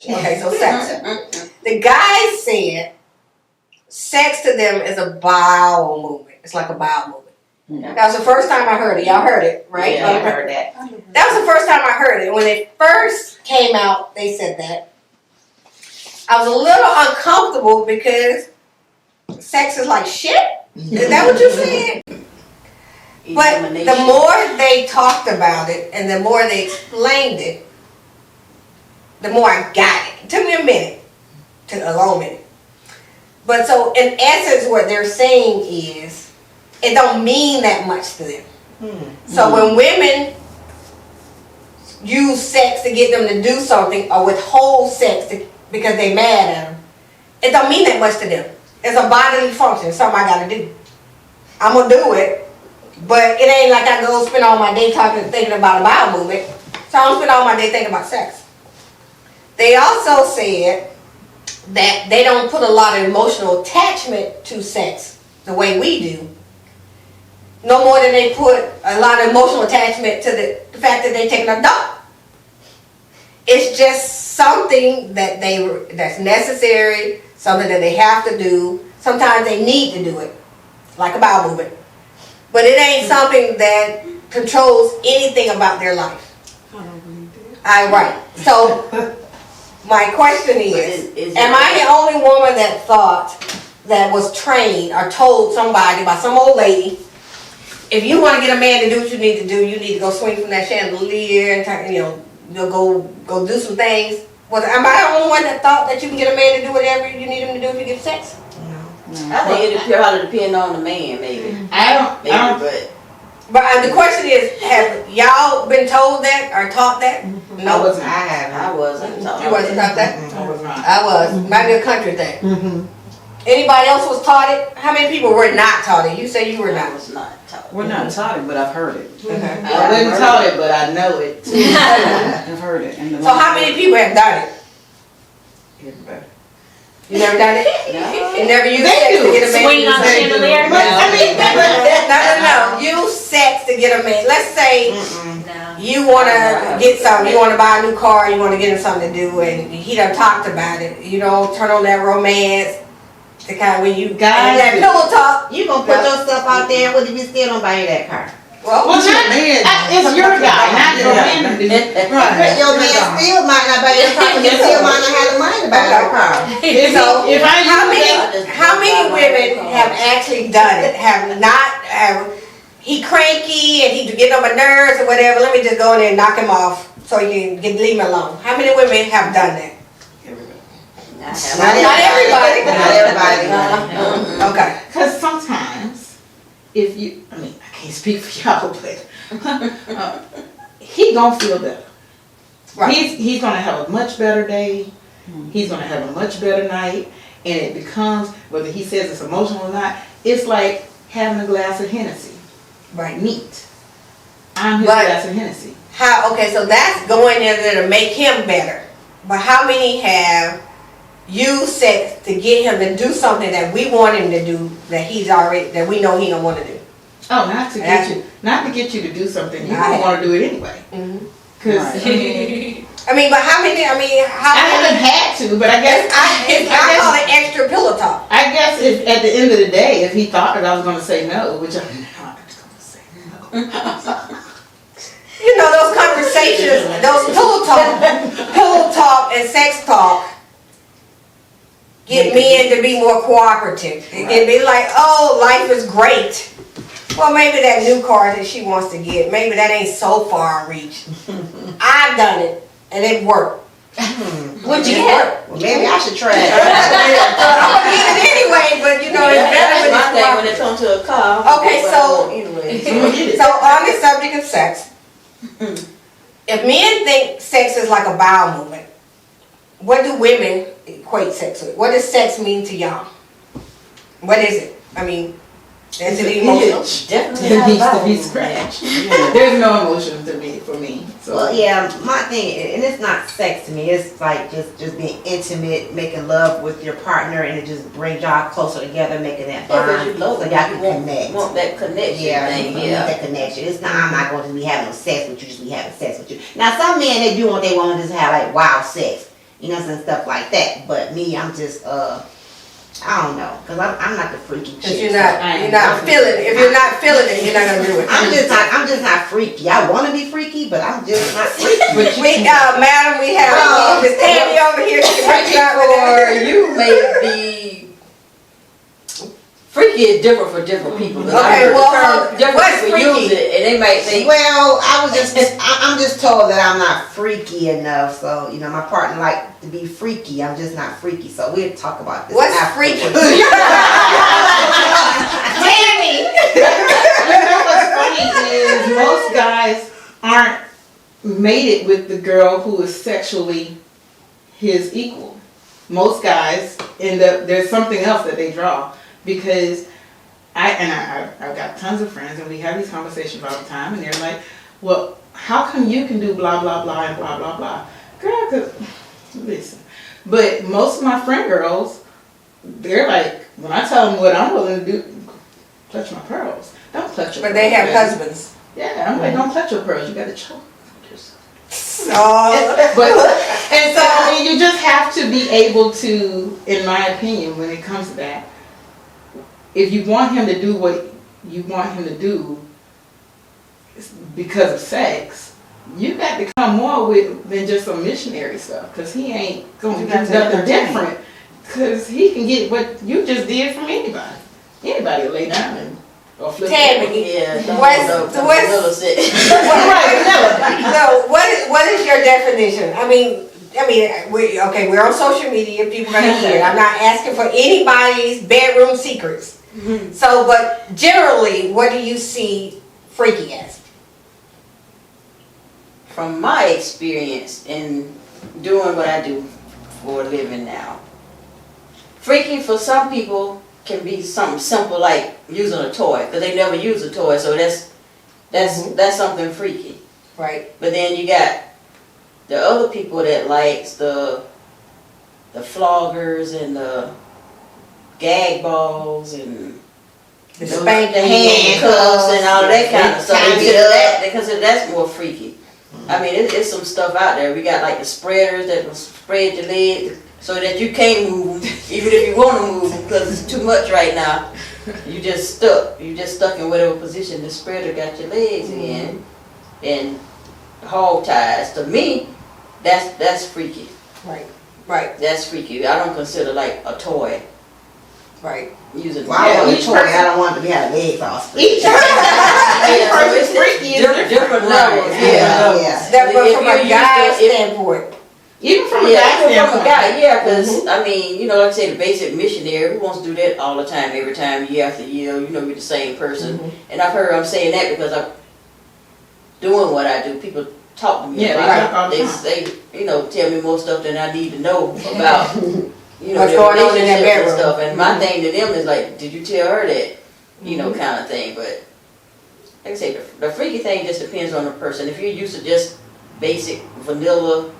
Okay, so sex. The guys said sex to them is a bowel movement. It's like a bowel movement. Yeah. That was the first time I heard it. Y'all heard it, right? Yeah, I heard that. That was the first time I heard it. When it first came out, they said that. I was a little uncomfortable because sex is like shit. Is that what you're saying? But the more they talked about it and the more they explained it, the more I got it. It took me a minute. Took a long minute. But so in essence what they're saying is it don't mean that much to them. So when women use sex to get them to do something or withhold sex because they mad at them, it don't mean that much to them. It's a bodily function. It's something I gotta do. I'm gonna do it, but it ain't like I go spend all my day thinking about a bowel movement. So I don't spend all my day thinking about sex. They also said that they don't put a lot of emotional attachment to sex the way we do. No more than they put a lot of emotional attachment to the fact that they're taking a dump. It's just something that's necessary, something that they have to do. Sometimes they need to do it, like a bowel movement. But it ain't something that controls anything about their life. Right. So my question is am I the only woman that thought that was trained or told somebody by some old lady, if you want to get a man to do what you need to go swing from that chandelier and go do some things? Am I the only one that thought that you can get a man to do whatever you need him to do if you get sex? No. I think it probably depend on the man, maybe. But the question is, have y'all been told that or taught that? No. I wasn't taught. You wasn't taught that? I was not. I was. Might be a country thing. Anybody else was taught it? How many people were not taught it? You say you were not. I was not taught. We're not taught it, but I've heard it. Okay. I wasn't taught it, but I know it. I've heard it. And So how many people have done it? Everybody. You never done it? No. You never used sex to get a man? Swing on the chandelier? No. Use sex to get a man. Let's say you want to get something. You want to buy a new car. You want to get him something to do, and he done talked about it. You don't turn on that romance. The kind when you Guys, that pillow talk. You gonna put yourself out there, what if you still don't buy you that car? Well, What's your man? It's your guy, not your man. But your man still might not buy your car because you still might not have the money to buy your car. So how many women have actually done it? Have not? He cranky and he get on my nerves or whatever. Let me just go in there and knock him off so you can leave him alone. How many women have done that? Not everybody. Okay. Because sometimes, if you, I can't speak for y'all, but he gonna feel better. Right. He's gonna have a much better day. He's gonna have a much better night, and it becomes, whether he says it's emotional or not, it's like having a glass of Hennessy. Right. Neat. I'm his glass of Hennessy. Okay, so that's going in there to make him better. But how many have used sex to get him to do something that we want him to do that we know he don't want to do? Oh, not to get you to do something you don't want to do it anyway. Because but how many? I haven't had to, but I guess I call it extra pillow talk. I guess if at the end of the day, if he thought that I was going to say no, which I'm not going to say no. You know those conversations, those pillow talk and sex talk get men to be more cooperative. And be like, oh, life is great. Well, maybe that new car that she wants to get, maybe that ain't so far reach. I've done it, and it worked. What'd you get? Well, maybe I should try it. I'm going to get it anyway, but it's better when it comes to a car. Okay, so on the subject of sex, if men think sex is like a bowel movement, what do women equate sex with? What does sex mean to y'all? What is it? Is it emotional? Definitely It needs to be scratched. There's no emotion for me. So. Well, yeah, my thing, and it's not sex to me. It's like just being intimate, making love with your partner, and it just brings y'all closer together, making that bond, so y'all can connect. Want that connection thing, that connection. It's not. I'm not going to be having sex with you, just be having sex with you. Now, some men they do what they want to just have like wild sex. you know, and stuff like that. But me, I'm just, I don't know, cause I'm not the freaky chick. Cause you're not feeling it. If you're not feeling it, you're not gonna do it. I'm just not freaky. I want to be freaky, but I'm just not freaky. Madam, we have Miss Tammy over here. She can break you out with Or that. you may be freaky is different for different people. Okay, well, different what's people freaky? use it, and they might think. Well, I'm just told that I'm not freaky enough. So, you know, my partner like to be freaky. I'm just not freaky. So we'll talk about this. What's afterwards. freaky? Tammy! You know what's funny is most guys aren't mated with the girl who is sexually his equal. Most guys end up, there's something else that they draw. Because I've got tons of friends and we have these conversations all the time and they're like, well, how come you can do blah, blah, blah and blah, blah, blah? Girl, cause, listen. But most of my friend girls, they're like, when I tell them what I'm willing to do, clutch my pearls. Don't clutch your pearls. But they have baby. husbands. Yeah, I'm like, don't clutch your pearls. You got to choke yourself. So, And so, I mean, you just have to be able to, in my opinion, when it comes to that, if you want him to do what you want him to do because of sex, you got to come more with than just some missionary stuff, because he ain't going to do nothing different, because he can get what you just did from anybody. Anybody will lay down and or flip. Tammy, Yeah, what's so what is your definition? I mean, we're on social media. People are gonna hear it. I'm not asking for anybody's bedroom secrets. Mm-hmm. So, but generally, what do you see freaky as? From my experience in doing what I do for a living now, freaky for some people can be something simple like using a toy, because they never use a toy, so that's something freaky. Right. But then you got the other people that likes the floggers and the gag balls and The the spanking, handcuffs and all of that kind of stuff. Tie They it up. consider that's more freaky. I mean, it's some stuff out there. We got like the spreaders that will spread your legs so that you can't move them, even if you want to move them, because it's too much right now. You just stuck. You just stuck in whatever position the spreader got your legs in. And hog ties. To me, that's freaky. Right. That's freaky. I don't consider like a toy. Right. Using Well, I want each a toy. person- I don't want to be having legs all spread. Each person's freaky is different levels. Right. Yeah. Yeah. That, but If from you a use guy's the- if- standpoint, Even from a Yeah, guy's from a standpoint. guy, yeah, because I mean, you know, like I say, the basic missionary, who wants to do that all the time, every time, year after year, you know, you're the same person. And I'm saying that because I'm doing what I do. People talk to me Yeah, they about talk all the it. time. They, you know, tell me more stuff than I need to know about, you know, What's their going on in their relationships and bedroom. stuff. And my thing to them is like, did you tell her that, you know, kind of thing. But like I say, the freaky thing just depends on the person. If you're used to just basic vanilla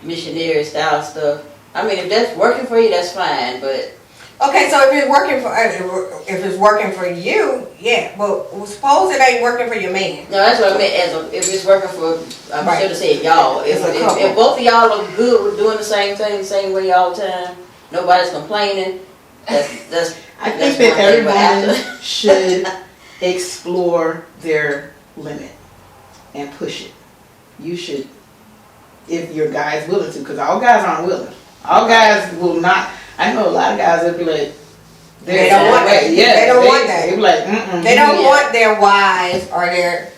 missionary style stuff, I mean, if that's working for you, that's fine. But okay, so if it's working for you, yeah. But suppose it ain't working for your man. no, that's what I meant. If it's working for, I Right. should have said y'all. It's a couple. If both of y'all are good with doing the same thing, the same way all the time, nobody's complaining. That's I that's think that one thing, but everyone after- should explore their limit and push it. You should, if your guy is willing to, because all guys aren't willing. All guys will not. I know a lot of guys that be like, They don't want that. Yeah, They don't want that. They be like, mm-mm. They don't Yeah. want their wives or their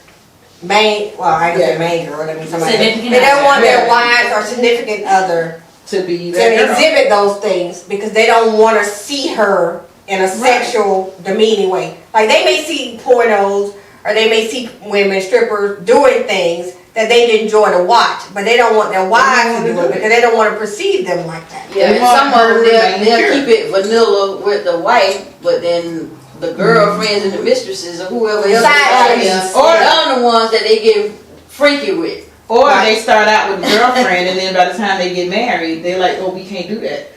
main, well, I can say main girl, that means somebody. Significant They don't other. want their Yeah. wives or significant other to be to that girl. exhibit those things because they don't want to see her in a sexual, demeaning way. Like they may see pornos or they may see women, strippers, doing things that they enjoy to watch, but they don't want their wives to do it because they don't want to perceive them like that. Yeah, They and want some her of them to remain they'll pure. keep it vanilla with the wife, but then the girlfriends and the mistresses or whoever else Side is pieces. or they're the ones that they get freaky with. Or Right. they start out with a girlfriend and then by the time they get married, they're like, oh, we can't do that.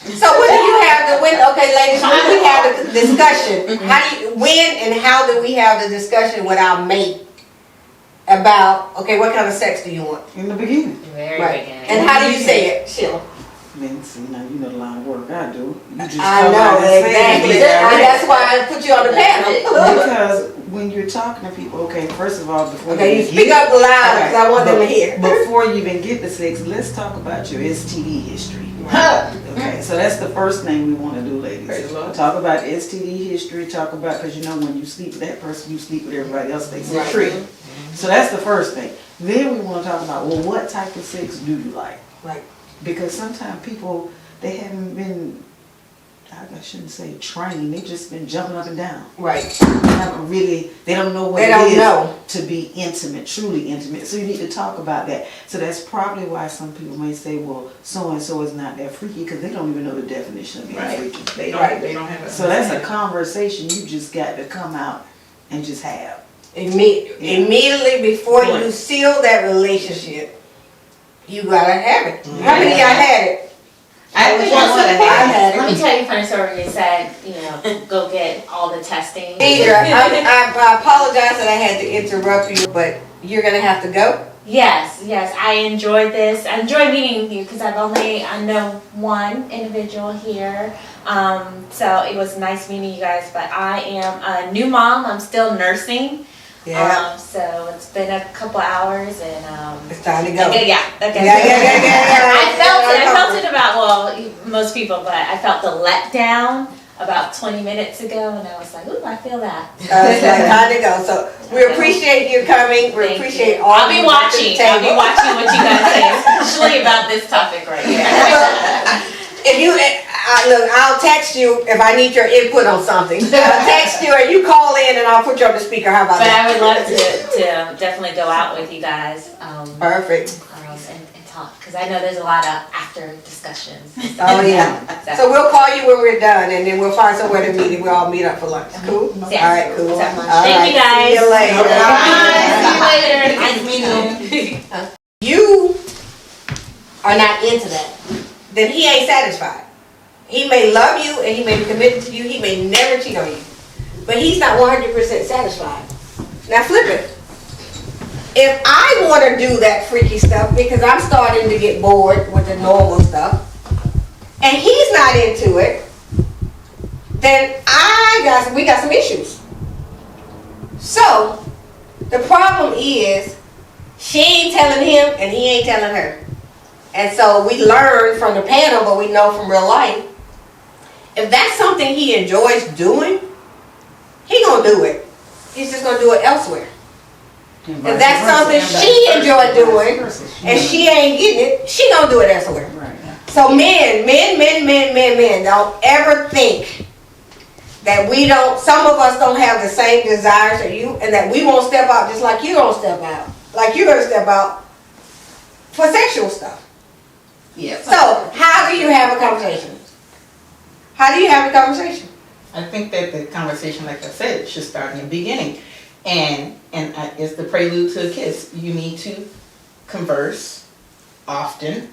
So when do you have the okay, ladies, when do we have the discussion? When and how do we have the discussion with our mate about, okay, what kind of sex do you want? In the beginning. Very Right. beginning. And how do you say it, Sheila? Then see, now you know the line of work I do. You just I come out know, and say exactly. it. That's why I put you on the panel. Because when you're talking to people, okay, first of all, before Okay, you even speak get- up loud because I want them to But hear. Before you even get to sex, let's talk about your STD history. Huh. Okay, so that's the first thing we want to do, Praise ladies. the Lord. Talk about STD history, talk about, because you know when you sleep with that person, you sleep with everybody else they sleep Right. with. So that's the first thing. Then we want to talk about, well, what type of sex do you like? Right. Because sometimes people, they haven't been, I shouldn't say trained, they just been jumping up and down. Right. They haven't really, they don't know what They it don't is know. to be intimate, truly intimate. So you need to talk about that. So that's probably why some people may say, well, so-and-so is not that freaky, because they don't even know the definition of being Right. freaky. They don't. Right. They don't have. So that's a conversation you just got to come out and just have. Immediately before you Right. seal that relationship, you gotta have it. How many of y'all had it? I think I wanna I have. had Let me it. tell you a funny story. You said, go get all the testing. Neibra, I apologize that I had to interrupt you, but you're gonna have to go. Yes, I enjoyed this. I enjoyed meeting you because I know one individual here. So it was nice meeting you guys, but I am a new mom. I'm still nursing. So it's been a couple hours and It's time to go. okay. Yeah. I felt it about most people, but I felt the letdown about 20 minutes ago, and I was like, ooh, I feel that. It's like time to go. So we appreciate you coming. We Thank appreciate you. all. I'll be you bring to the watching. I'll be table. watching what you guys say, especially about this topic right here. If you look, I'll text you if I need your input on something. I'll text you and you call in and I'll put you on the speaker. How about But that? I would love to definitely go out with you guys Perfect. and talk, because I know there's a lot of after discussions. Oh yeah. So we'll call you when we're done, and then we'll find somewhere to meet, and we'll all meet up for lunch. Cool. Yes. All right. Cool. Thank All you, guys. See you later. Bye. See you later. Nice meeting you. You are not into that, then he ain't satisfied. He may love you and he may be committed to you. He may never cheat on you, but he's not 100% satisfied. Now flip it. If I want to do that freaky stuff because I'm starting to get bored with the normal stuff, and he's not into it, then we got some issues. So the problem is she ain't telling him and he ain't telling her. And so we learn from the panel, but we know from real life, if that's something he enjoys doing, he gonna do it. He's just gonna do it elsewhere. If that's something she enjoy doing and she ain't getting it, she gonna do it elsewhere. Right. So men, don't ever think that some of us don't have the same desires as you, and that we won't step out just like you don't step out. Like you're gonna step out for sexual stuff. Yeah. So how do you have a conversation? How do you have a conversation? I think that the conversation, like I said, should start in the beginning, and it's the prelude to a kiss. You need to converse often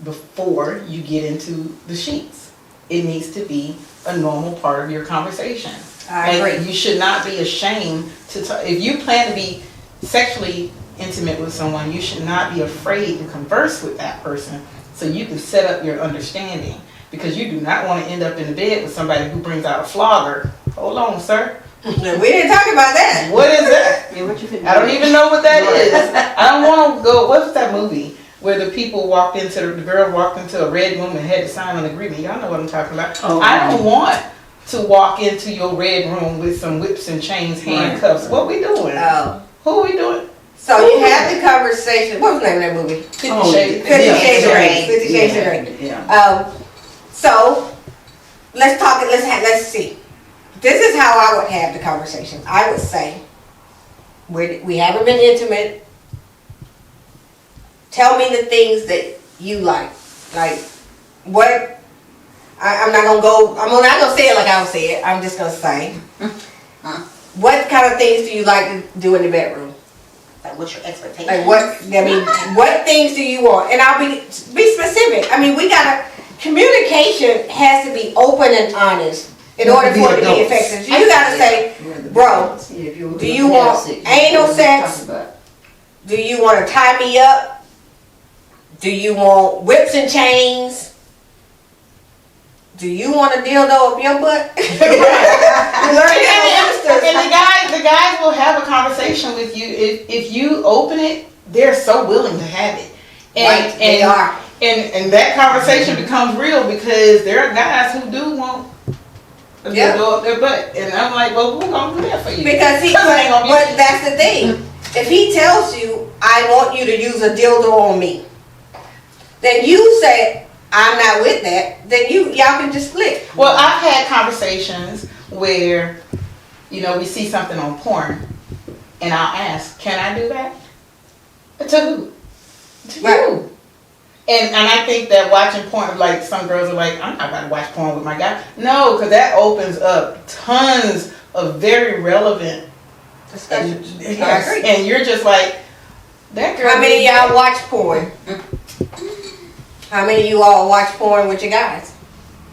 before you get into the sheets. It needs to be a normal part of your conversation. I agree. You should not be ashamed to talk. If you plan to be sexually intimate with someone, you should not be afraid to converse with that person so you can set up your understanding. Because you do not want to end up in the bed with somebody who brings out a flogger. Hold on, sir. We didn't talk about that. What is that? Yeah, what you finna I don't do? even know what that is. I don't want to go. What's that movie where the girl walked into a red room and had to sign an agreement? Y'all know what I'm talking about. Oh, I don't want to walk into your red room with some whips and chains, handcuffs. Right. What we doing? Oh. Who are we doing? So you have the conversation. What was the name of that movie? 50 Oh, Shades. 50 Yeah. Shades of Grey. 50 Shades of Grey. Yeah. So let's talk. Let's see. This is how I would have the conversation. I would say, we haven't been intimate. Tell me the things that you like. Like what? I'm not gonna go. I'm not gonna say it like I would say it. I'm just gonna say, what kind of things do you like to do in the bedroom? Like, what's your expectation? Like what? I mean, what things do you want? And I'll be specific. I mean, communication has to be open and honest in order for it to be effective. You gotta say, bro, do you want anal sex? Do you want to tie me up? Do you want whips and chains? Do you want a dildo up your butt? And the guys will have a conversation with you. If you open it, they're so willing to have it. Right, they are. And that conversation becomes real because there are guys who do want a dildo up their butt. And I'm like, well, who's going to do that for you? Because but that's the thing. If he tells you, I want you to use a dildo on me, then you say, I'm not with that, then y'all can just split. Well, I've had conversations where, we see something on porn, and I'll ask, can I do that? To who? To you. And I think that watching porn, like some girls are like, I'm not gonna watch porn with my guy. No, because that opens up tons of very relevant Discussions. Yes. And you're just like, that girl. How many of y'all watch porn? How many of you all watch porn with your guys?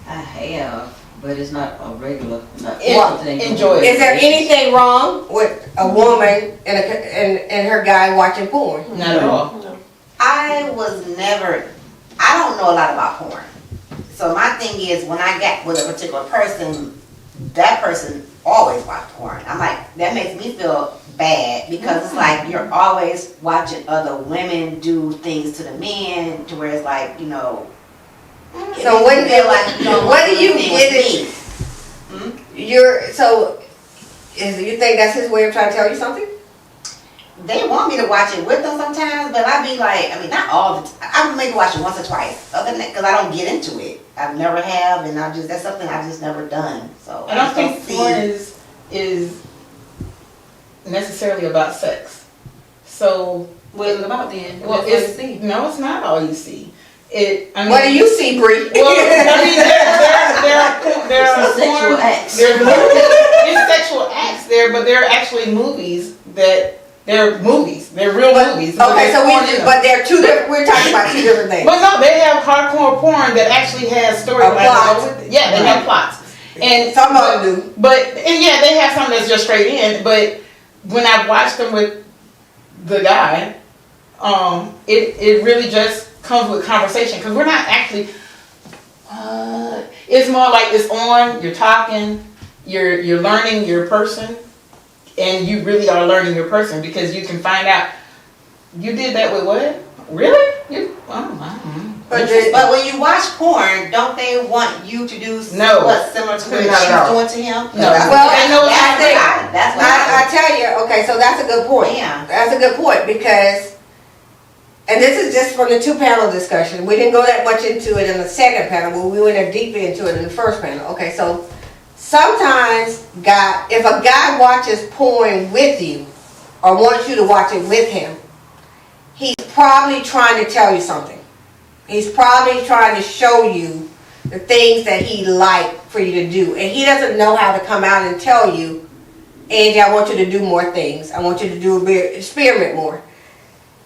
I have, but it's not a regular. Enjoy it. Is there anything wrong with a woman and her guy watching porn? Not at all. I don't know a lot about porn. So my thing is, when I get with a particular person, that person always watch porn. I'm like, that makes me feel bad because it's like you're always watching other women do things to the men to where it's like, So what do you get it? You think that's his way of trying to tell you something? They want me to watch it with them sometimes, but I be like, not all the time. I would maybe watch it once or twice. Other than that, because I don't get into it. I've never have, and that's something I've just never done. So I don't think porn is necessarily about sex. So what is it about then? Well, it's not all you see. What do you see, Bree? Well, there are sexual acts. There's sexual acts there, but there are actually movies that. They're movies. They're real movies. Okay, but they're two different. We're talking about two different things. But no, they have hardcore porn that actually has storylines. Yeah, they have plots. And some of them do. They have some that's just straight in. But when I watched them with the guy, it really just comes with conversation because we're not actually. It's more like it's on. You're talking. You're learning your person. And you really are learning your person because you can find out you did that with what? Really? But when you watch porn, don't they want you to do similar to what she's doing to him? No. That's what I tell you. Okay, so that's a good point. Yeah, that's a good point because, and this is just from the 2-panel discussion. We didn't go that much into it in the second panel, but we went deep into it in the first panel. Okay, so. Sometimes, if a guy watches porn with you or wants you to watch it with him, he's probably trying to tell you something. He's probably trying to show you the things that he like for you to do. And he doesn't know how to come out and tell you, Angie, I want you to do more things. I want you to experiment more.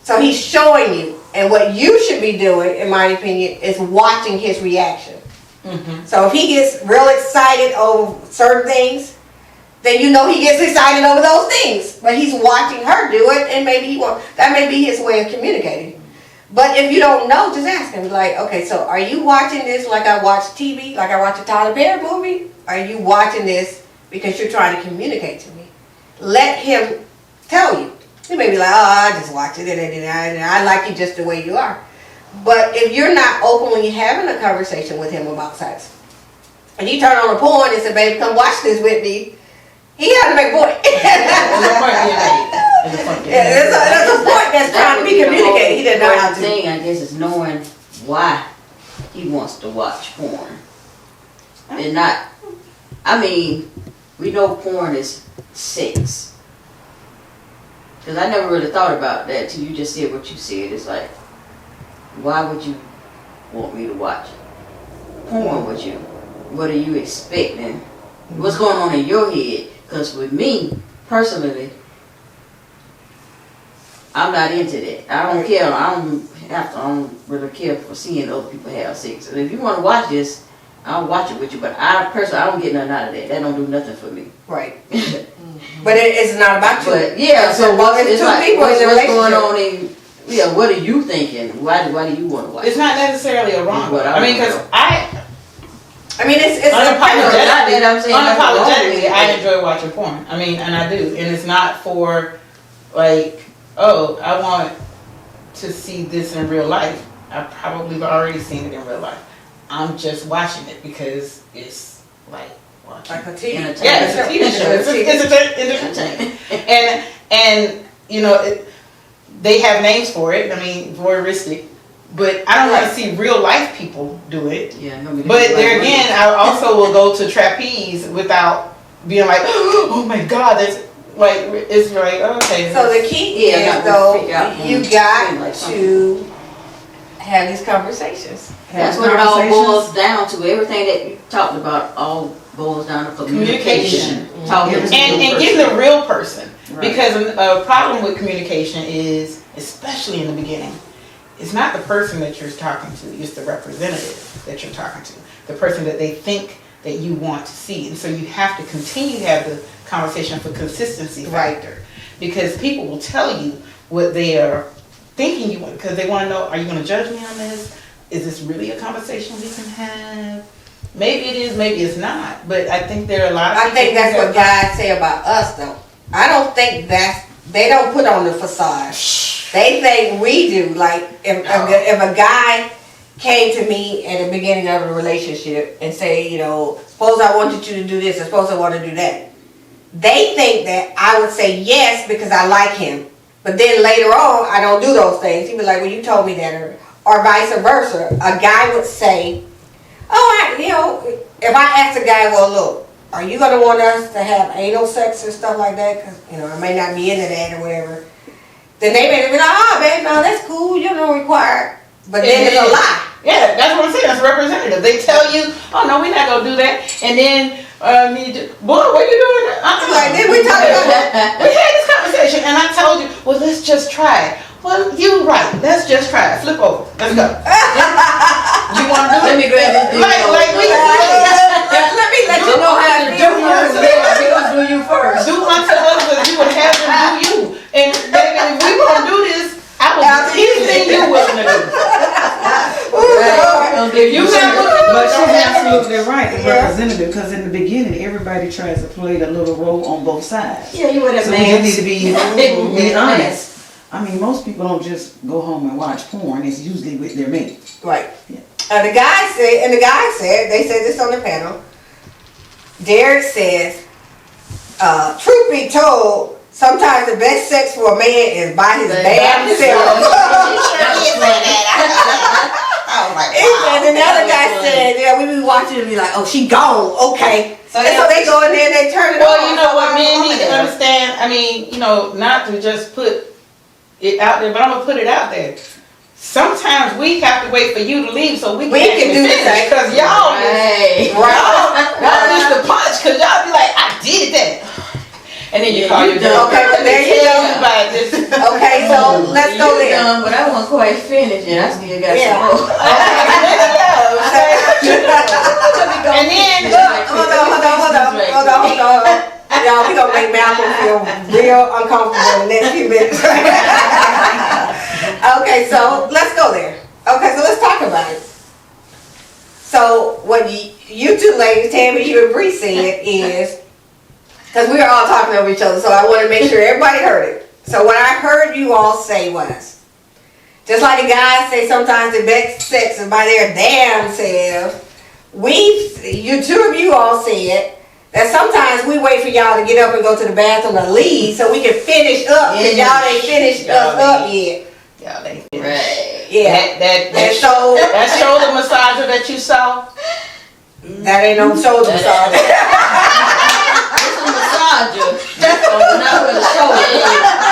So he's showing you. And what you should be doing, in my opinion, is watching his reaction. Mm-hmm. So if he gets real excited over certain things, then he gets excited over those things. But he's watching her do it, and maybe that may be his way of communicating. But if you don't know, just ask him. Like, okay, so are you watching this like I watch TV, like I watch a Tyler Perry movie? Are you watching this because you're trying to communicate to me? Let him tell you. He may be like, I just watch it, and I like you just the way you are. But if you're not openly having a conversation with him about sex, and you turn on a porn and say, baby, come watch this with me, he has to make a point. There's a point that's trying to be communicated. He doesn't know how to. The thing, I guess, is knowing why he wants to watch porn. And not, we know porn is sex. Because I never really thought about that till you just said what you said. It's like, why would you want me to watch porn with you? What are you expecting? What's going on in your head? Because with me, personally, I'm not into that. I don't care. I don't really care for seeing other people have sex. And if you want to watch this, I'll watch it with you. But I don't get nothing out of that. That don't do nothing for me. Right. But it is not about you. But yeah, It's so about- it's it's two like, people in what's a going relationship. on in, yeah, what are you thinking? Why do you want to watch? It's not necessarily a wrong. What I mean, because I mean, it's unapologetically, I'm saying nothing wrong with unapologetically, it. I enjoy watching porn. I mean, and I do, and it's not for like, oh, I want to see this in real life. I probably have already seen it in real life. I'm just watching it because it's like watching. like a TV. Entertainment. Yeah, it's a TV show. It's entertainment. And you know, they have names for it. I mean, voyeuristic. But I don't want to see real life people do it. Yeah, But there again, I also will go to trapeze without being like, oh my God, that's like, it's like, okay. So the key is though, you got to have these conversations. That's what it all boils down to. Everything that you talked about all boils down to communication. Talking to the And person. getting the real person. Right. Because a problem with communication is, especially in the beginning, it's not the person that you're talking to, it's the representative that you're talking to. The person that they think that you want to see. And so you have to continue to have the conversation for consistency factor. Because people will tell you what they are thinking you want, because they want to know, are you going to judge me on this? Is this really a conversation we can have? Maybe it is, maybe it's not. But I think there are a lot of I think that's what guys say about us though. I don't think they don't put on the facade. They think we do. Like if a guy came to me at the beginning of a relationship and say, you know, suppose I wanted you to do this, or suppose I want to do that. They think that I would say yes because I like him. But then later on, I don't do those things. He'd be like, well, you told me that. Or vice versa. A guy would say, if I ask a guy, well, look, are you going to want us to have anal sex and stuff like that? Because, I may not be into that or whatever. Then they may be like, oh, babe, no, that's cool. You don't require. But then it's a lie. Yeah, that's what I'm saying. It's representative. They tell you, oh, no, we're not going to do that. And then, boy, what are you doing? Like, did we talk about that? We had this conversation, and I told you, well, let's just try it. Well, you're right. Let's just try it. Flip over. Let's go. You want to do it? Let me grab this dude. Like let me let you know how to do Do you first. Do unto others as you would have them do you. And baby, if we gonna do this, I will do anything you're willing to do. If you not willing to do But it, she's don't have me. absolutely right, the representative, because in the beginning, everybody tries to play the little role on both sides. Yeah, you would have So we man. just need to be honest. I mean, most people don't just go home and watch porn. It's usually with their mate. Right. Yeah. The guy said, they said this on the panel, Derek says, truth be told, sometimes the best sex for a man is by his damn self. And then the other guy said, yeah, we be watching and be like, oh, she gone, okay. So they go in there and they turn it on. Well, you know what men need to understand, I mean, not to just put it out there, but I'm going to put it out there. Sometimes we have to wait for you to leave so we can do this. Because y'all just the punch, because y'all be like, I did that. And then you call your girl. Okay, but there you go. Okay, so let's go there. Done, but I wasn't quite finished, and I still got some more. And then, Hold on. Y'all, we gonna make Malcolm feel real uncomfortable in the next few minutes. Okay, so let's go there. Okay, so let's talk about it. So what you two ladies, Tammy, you and Bree said is, because we were all talking over each other, so I want to make sure everybody heard it. So what I heard you all say was, just like the guys say sometimes the best sex is by their damn self, you two of you all said that sometimes we wait for y'all to get up and go to the bathroom and leave so we can finish up, because y'all ain't finished us up yet. y'all ain't Right. Yeah. that shoulder massager that you saw. That ain't no shoulder massage. It's a massager. Not with a shoulder.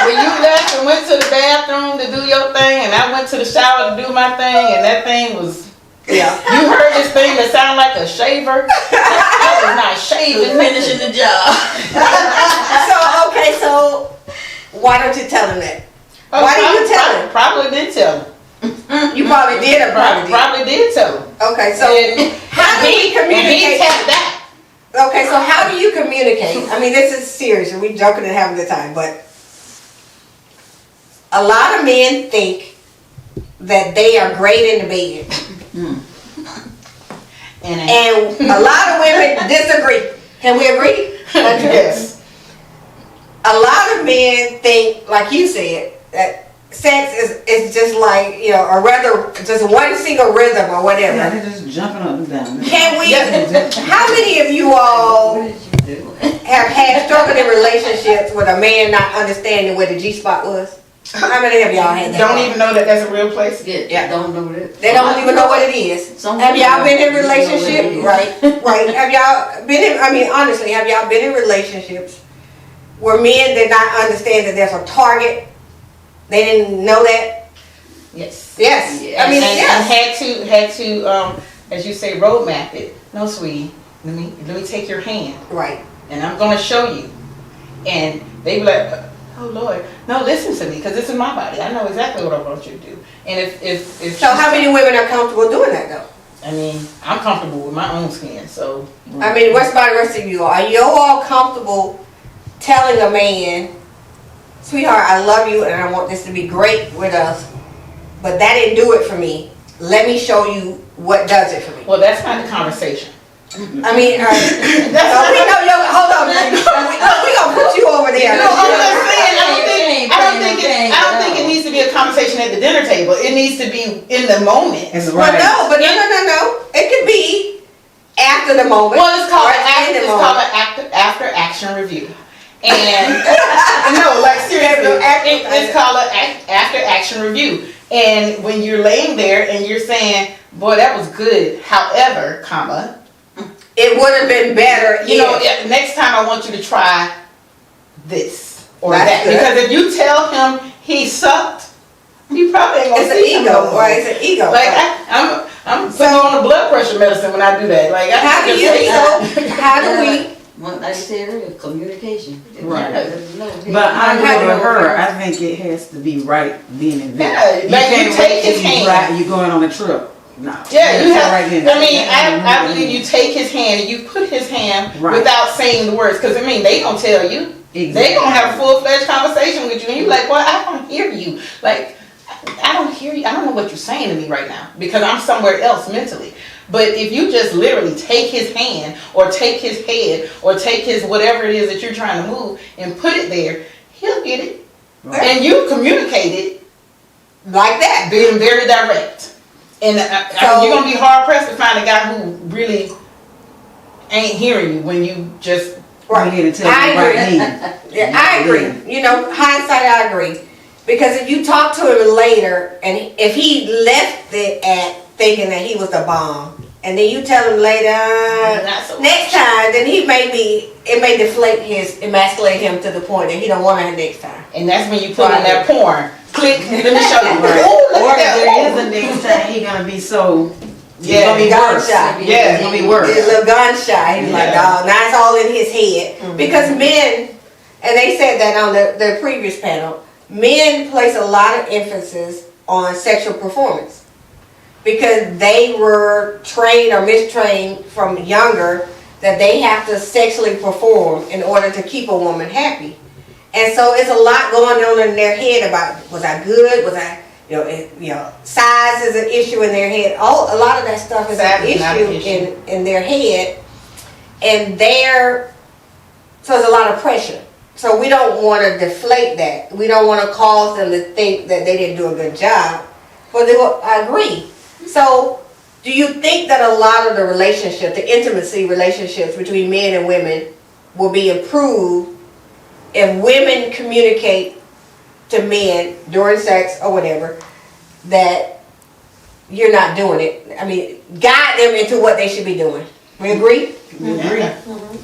When you left and went to the bathroom to do your thing, and I went to the shower to do my thing, and that thing was, Yeah. you heard this thing that sounded like a shaver? That was not shaving. Finishing the job. So why don't you tell him that? Why didn't you tell him? Probably did tell him. You probably did or probably did. Probably did tell him. Okay, so how do we And he communicate? tapped that. Okay, so how do you communicate? I mean, this is serious, and we joking and having a good time, but a lot of men think that they are great in the bed, and a lot of women disagree. Can we agree? Yes. A lot of men think, like you said, that sex is just like, you know, a rather just one single rhythm or whatever. Yeah, they're just jumping up and down. Can we? How many of you all have had struggling relationships with a man not understanding where the G spot was? How many of y'all had that? Don't even know that that's a real place. Yeah, don't know that. They don't even know what it is. Have y'all been in relationships? Right. Have y'all been in? I mean, honestly, have y'all been in relationships where men did not understand that there's a target? They didn't know that. Yes. Yes. I mean, and yes. had to, as you say, roadmap it. No, sweetie, let me take your hand, Right. and I'm gonna show you. And they be like, oh Lord, no, listen to me, because this is my body. I know exactly what I want you to do. And if So how many women are comfortable doing that though? I mean, I'm comfortable with my own skin, so. I mean, what's about the rest of you all? Are you all comfortable telling a man, sweetheart, I love you and I want this to be great with us, but that didn't do it for me. Let me show you what does it for me. Well, that's not the conversation. I mean, so we know you. Hold on, we gonna put you over there. No, I'm just saying, I don't think it needs to be a conversation at the dinner table. It needs to be in the moment. Well, no, but no. It could be after the moment. Well, it's called right an after action review. And no, like seriously, it's called an after action review. And when you're laying there and you're saying, "Boy, that was good," however, comma, it would have been better. you know, next time I want you to try this or That's that. good. Because if you tell him he sucked, you probably ain't gonna It's an see him no ego, more. right? It's an ego. Like I'm putting you on the blood pressure medicine when I do that. Like How do we? Well, like I said earlier, communication. Right. No, But I How agree do with her. I think it has to be right then and there. Yeah, like you can't take wait till his you hand. drive- You going on a trip? No. Yeah, you That's have. right then. I mean, I believe you take his hand and you put his hand Right. without saying the words, because I mean they gonna tell you. Exactly. They gonna have a full-fledged conversation with you, and you're like, "Well, I don't hear you. Like, I don't hear you. I don't know what you're saying to me right now because I'm somewhere else mentally." But if you just literally take his hand or take his head or take his whatever it is that you're trying to move and put it there, he'll get it. Right. And you communicate it Like that. being very direct. And you're going to be hard pressed to find a guy who really ain't hearing you when you just... Right. Here to tell I you right agree. then. Yeah, I agree. You know, hindsight, I agree. Because if you talk to him later, and if he left it at thinking that he was the bomb, and then you tell him later, Not so next time, then it may emasculate him to the point that he don't want it next time. And that's when you put in that porn. Click, let me show you. Right. Ooh, look Or at if that. there is a next time, he gonna be so. Yeah, it's gonna be gun worse. shy. Yeah, it's gonna be worse. He's a little gun shy. He's like, Yeah. dog, now it's all in his head. Because men, and they said that on the previous panel, men place a lot of emphasis on sexual performance. Because they were trained or mistrained from younger that they have to sexually perform in order to keep a woman happy. And so it's a lot going on in their head about, was I good? Was I, size is an issue in their head. A lot of that stuff is Size an is not an issue issue. in their head. And so there's a lot of pressure. So we don't want to deflate that. We don't want to cause them to think that they didn't do a good job. But I agree. So do you think that a lot of the intimacy relationships between men and women will be improved if women communicate to men during sex or whatever that you're not doing it? I mean, guide them into what they should be doing. We agree? We agree.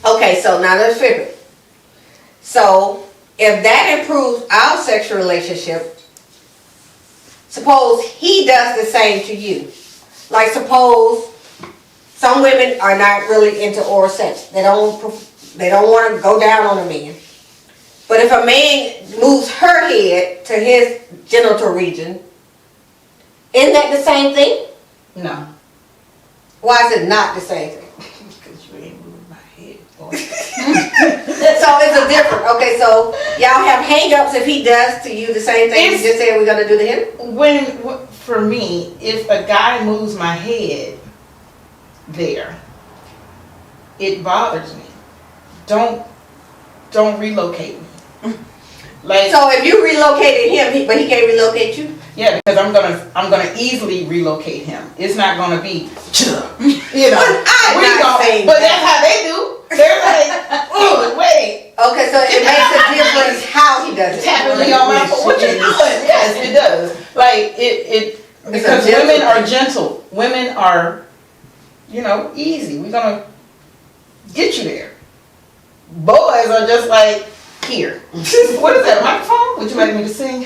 Okay, so now let's flip it. So if that improves our sexual relationship, suppose he does the same to you. Like suppose some women are not really into oral sex. They don't want to go down on a man. But if a man moves her head to his genital region, isn't that the same thing? No. Why is it not the same thing? Because you ain't moving my head So it's a different. Okay, so y'all have hang-ups if he does to you the same thing you just said we're gonna do to him. For me, if a guy moves my head there, it bothers me. Don't relocate me. Like, So if you relocated him, but he can't relocate you. yeah, because I'm gonna easily relocate him. It's not gonna be, you know. I'm not saying but that. that's how they do. They're like, oh wait, Okay, so it makes a difference how he does it. tapping me on my foot. What you doing? Yes, it does. Like it because gentle women are thing. gentle. Women are, easy. We're gonna get you there. Boys are just like, here. What is that, a microphone? Would you like me to sing?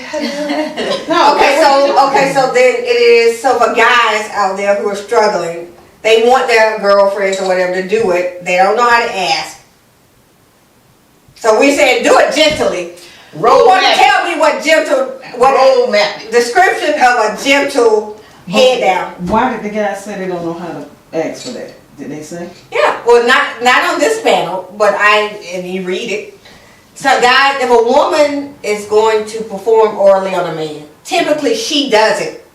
No. Okay, so then it is, so for guys out there who are struggling, they want their girlfriends or whatever to do it, they don't know how to ask. So we saying do it gently. Who want to tell me what roadmap. description of a gentle head down? Why did the guys say they don't know how to ask for that? Did they say? Yeah, well, not on this panel, but and you read it. So guys, if a woman is going to perform orally on a man, typically she does it.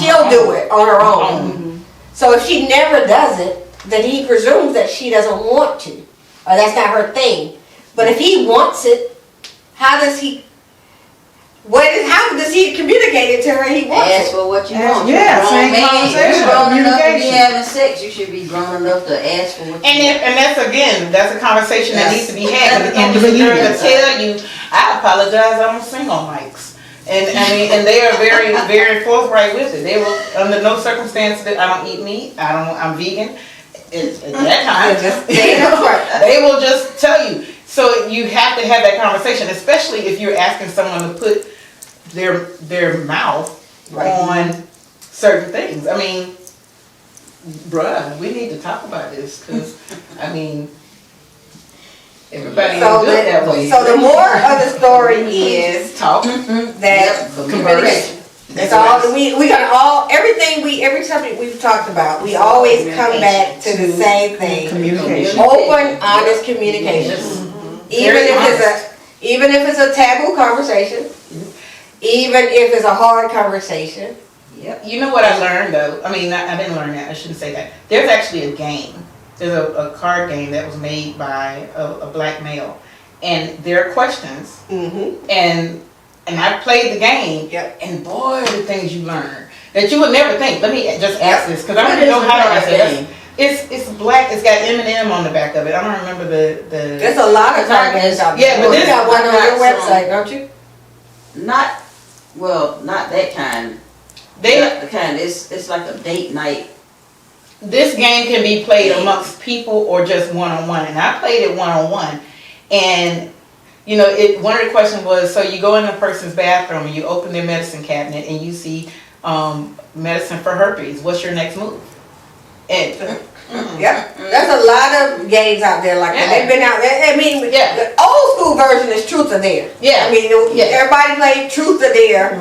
She'll do it on her own. Mm-hmm. So if she never does it, then he presumes that she doesn't want to, or that's not her thing. But if he wants it, how does he communicate it to her he wants Ask it? for what you Ask- want. yeah, You're a same grown man. conversation, You're grown enough to be communication. having sex. You should be grown enough to ask for what you want. And that's a conversation that needs to be had. But And the believe girl it. to tell you, I apologize, I don't sing on mics. And and they are very, very forthright with it. They will, under no circumstance, that I don't eat meat. I'm vegan. At that time, they will just tell you. So you have to have that conversation, especially if you're asking someone to put their mouth on certain things. I mean, bruh, we need to talk about this because, everybody ain't good that way. So the moral of the story is Talk. that Communication. that's all we got every subject we've talked about, we always come back to the same thing. Communication. Open, honest communication. Even if it's a taboo conversation, even if it's a hard conversation. Yep. You know what I learned though? I didn't learn that. I shouldn't say that. There's actually a game. There's a card game that was made by a black male, and there are questions. Mm-hmm. And I played the game. Yep. And boy, the things you learn that you would never think. Let me just ask this because I What don't even is know the how to card answer game? this. It's black. It's got M&M on the back of it. I don't remember the. There's a lot of card games out there. Yeah, but you this- got one on your I've got website, don't you? Not that kind. They The kind. It's like a date night. This game can be played amongst people or just one-on-one, and I played it one-on-one. And one of the questions was, so you go in a person's bathroom and you open their medicine cabinet and you see medicine for herpes. What's your next move? And Yep. There's a lot of games out there like that. Yeah. They've been out there. Yeah. The old school version is Truth or Dare. Yeah. Yeah. Everybody played Truth or Dare,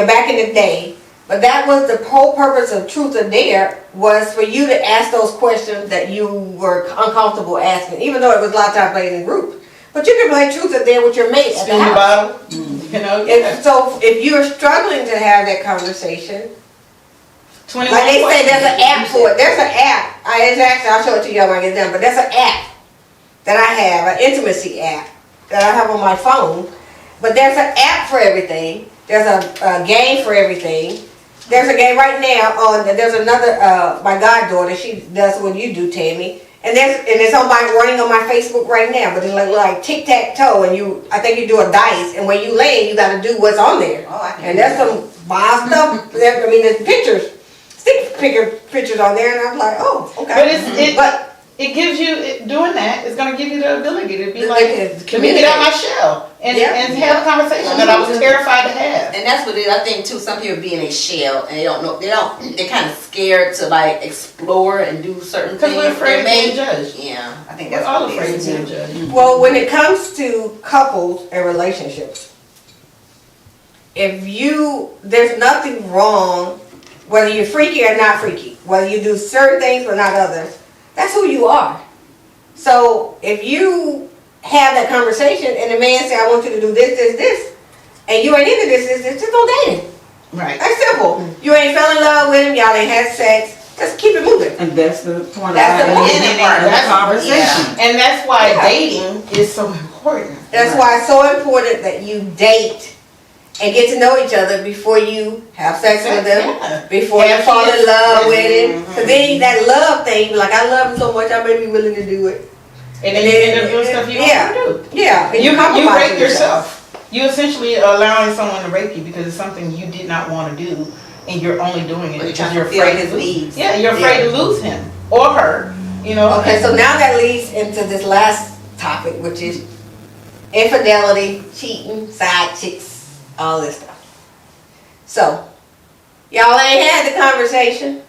back in the day. But that was the whole purpose of Truth or Dare, was for you to ask those questions that you were uncomfortable asking, even though it was a lot of times played in groups. But you can play Truth or Dare with your mate at the spin the house. bottle. So if you're struggling to have that conversation, 21 like they say, questions. there's an app for it. There's an app. I'll show it to you when I get done. But there's an app that I have, an intimacy app that I have on my phone. But there's an app for everything. There's a game for everything. There's a game right now there's another, my goddaughter, she does what you do, Tammy. And it's running on my Facebook right now, but it's like tic-tac-toe, and I think you do a dice, and when you lay, you gotta do what's on there. Oh, I can And do there's that. some wild stuff, there's pictures, stick figure pictures on there, and I'm like, oh, okay. But it gives you, doing that is going to give you the ability to be like, Communicate. let me get out my shell and have a conversation that I was terrified to have. And that's what it is. I think too, some people be in a shell and they don't know, they're kind of scared to like explore and do certain Because things. we're afraid of They being judged. Yeah, I think We're that's all what it afraid of is. being judged. Well, when it comes to couples and relationships, there's nothing wrong, whether you're freaky or not freaky, whether you do certain things or not others, that's who you are. So if you have that conversation and the man say, I want you to do this, this, this, and you ain't into this, just don't date him. Right. That's simple. You ain't fell in love with him, y'all ain't had sex, just keep it moving. And that's the point That's the of beginning part of the That's- conversation. And that's why Yeah. dating is so important. That's why it's so important that you date and get to know each other before you have sex with them, Yeah. before you Have fall in kids. love with Yes. him. Cause then that love thing, you be like, I love him so much, I may be willing to do it. And then you end up doing stuff you don't Yeah. want to do. Yeah, and You compromise rape yourself. You essentially are allowing someone to rape you because it's something you did not want to do, and you're only doing it But because you're you're trying to afraid fill to his lose. needs. Yeah, you're afraid to lose him or her. You know. Okay, so now that leads into this last topic, which is infidelity, cheating, side chicks, all this stuff. So, y'all ain't had the conversation.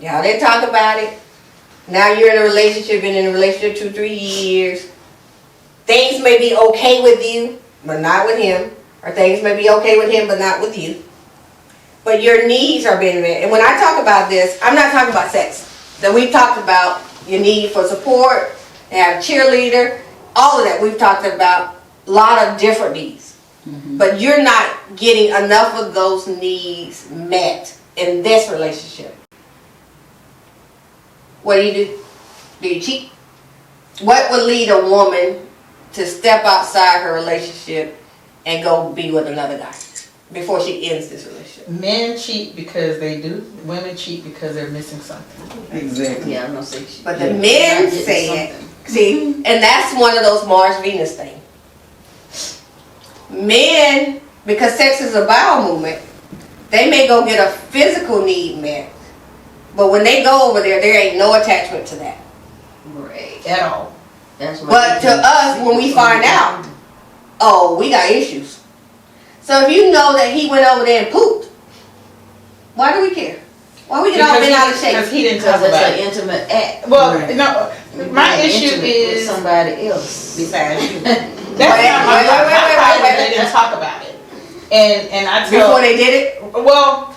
Y'all didn't talk about it. Now you're in a relationship, been in a relationship 2-3 years. Things may be okay with you, but not with him. Or things may be okay with him, but not with you. But your needs are being met. And when I talk about this, I'm not talking about sex. So we've talked about your need for support, to have a cheerleader, all of that. We've talked about a lot of different needs. But you're not getting enough of those needs met in this relationship. What do? Do you cheat? What would lead a woman to step outside her relationship and go be with another guy before she ends this relationship? Men cheat because they do. Women cheat because they're missing something. Exactly. Yeah, I'm gonna say she. But the men said, see, and that's one of those Mars Venus things. Men, because sex is a bowel movement, they may go get a physical need met, but when they go over there ain't no attachment to that. Right. At all. That's what. But to us, when we find out, oh, we got issues. So if you know that he went over there and pooped, why do we care? Why we get all bent out of shape? Because he didn't talk Because about it's it. an intimate act. Well, Right. no. My Being issue intimate with is somebody else besides you. that's Wait, not my wait, problem. wait, My wait, problem wait, is wait. they didn't talk about it. And I tell Before they did it? well,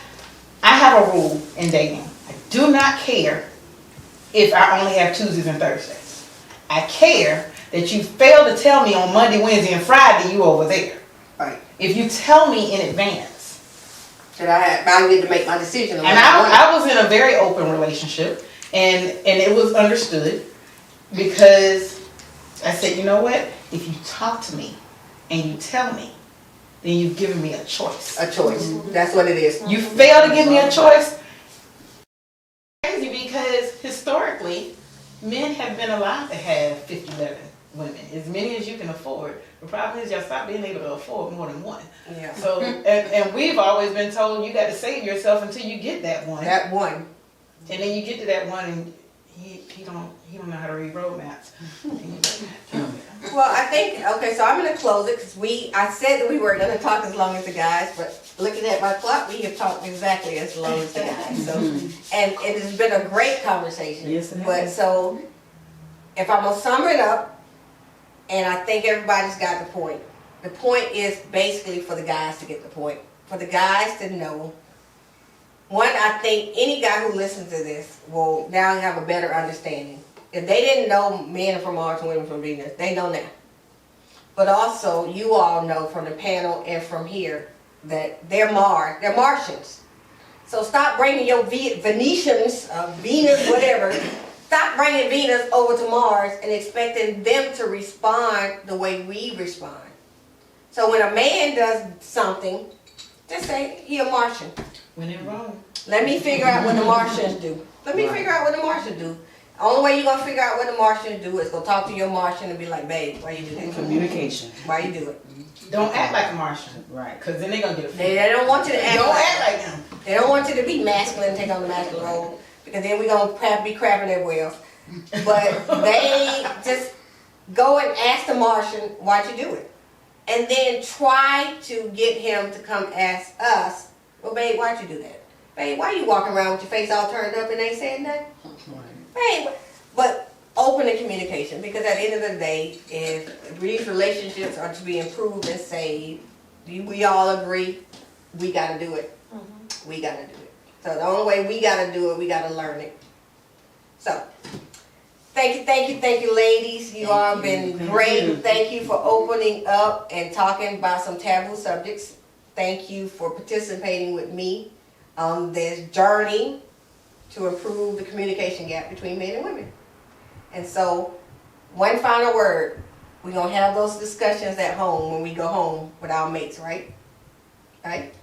I have a rule in dating. I do not care if I only have Tuesdays and Thursdays. I care that you fail to tell me on Monday, Wednesday, and Friday you over there. Right. If you tell me in advance. I need to make my decision. on And what I want. I was in a very open relationship, and it was understood because I said, you know what? If you talk to me and you tell me, then you've given me a choice. A choice. That's what it is. You fail to give me a choice. Crazy because historically, men have been allowed to have 50, 11 women, as many as you can afford. The problem is y'all stop being able to afford more than one. Yeah. So, and we've always been told you got to save yourself until you get that one. That one. And then you get to that one and he don't know how to read road maps. And you're like, Well, I think, okay, so I'm going to close it because I said that we weren't going to talk as long as the guys, but looking at my clock, we have talked exactly as long as the guys. So, and it has been a great conversation. Yes, it has. But so, if I'm going to sum it up, and I think everybody's got the point. The point is basically for the guys to get the point. For the guys to know. One, I think any guy who listens to this will now have a better understanding. If they didn't know men are from Mars and women from Venus, they know now. But also, you all know from the panel and from here that they're Martians. So stop bringing your Venetians, Venus, whatever. Stop bringing Venus over to Mars and expecting them to respond the way we respond. So when a man does something, just say, he a Martian. when in Rome. Let me figure out what the Martians do. Let me figure out what the Martians do. The only way you're going to figure out what the Martians do is go talk to your Martian and be like, babe, why you do that? Communication. Why you do it? Don't act like a Martian. Right. Because then they're going to get They offended. don't want you to act Don't like act like them. They don't want you to be masculine and take on the masculine role, because then we're going to be crapping everywhere else. But they just go and ask the Martian, why'd you do it? And then try to get him to come ask us, well, babe, why'd you do that? Babe, why you walking around with your face all turned up and ain't saying nothing? Babe, but open the communication, because at the end of the day, if these relationships are to be improved and saved, we all agree, we got to do it. We got to do it. So the only way we got to do it, we got to learn it. So, Thank you, ladies. You all have been Thank great. you. Thank you for opening up and talking about some taboo subjects. Thank you for participating with me on this journey to improve the communication gap between men and women. And so, one final word. We're going to have those discussions at home when we go home with our mates, right? Right?